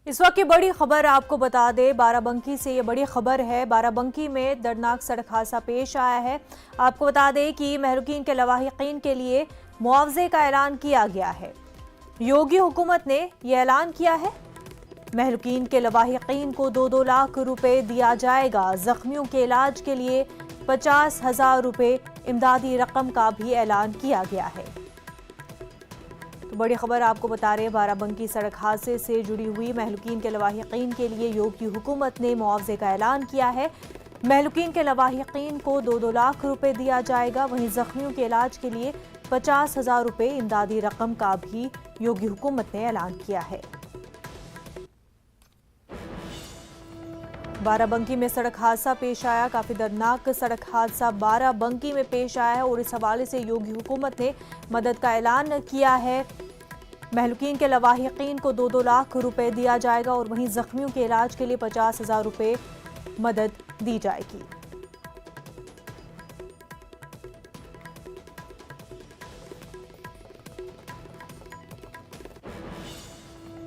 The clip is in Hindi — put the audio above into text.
इस वक्त की बड़ी खबर आपको बता दें, बाराबंकी से ये बड़ी खबर है। बाराबंकी में दर्दनाक सड़क हादसा पेश आया है। आपको बता दें कि महरूकीन के लवाहिकीन के लिए मुआवजे का ऐलान किया गया है। योगी हुकूमत ने यह ऐलान किया है, महरूकीन के लवाहिकीन को 2-2 लाख रुपए दिया जाएगा। जख्मियों के इलाज के लिए 50,000 रुपए इमदादी रकम का भी ऐलान किया गया है। तो बड़ी खबर आपको बता रहे हैं, बाराबंकी सड़क हादसे से जुड़ी हुई महलूकीन के लवाहिकीन के लिए योगी हुकूमत ने मुआवजे का ऐलान किया है। महलूकीन के लवाहिकीन को 2-2 लाख रुपए दिया जाएगा। वहीं जख्मियों के इलाज के लिए 50,000 रुपए इमदादी रकम का भी योगी हुकूमत ने ऐलान किया है। बाराबंकी में सड़क हादसा पेश आया। काफी दर्दनाक सड़क हादसा बाराबंकी में पेश आया है और इस हवाले से योगी हुकूमत ने मदद का ऐलान किया है। महलूकीन के लवाहिकीन को 2-2 लाख रुपए दिया जाएगा और वहीं जख्मियों के इलाज के लिए 50,000 रुपए मदद दी जाएगी।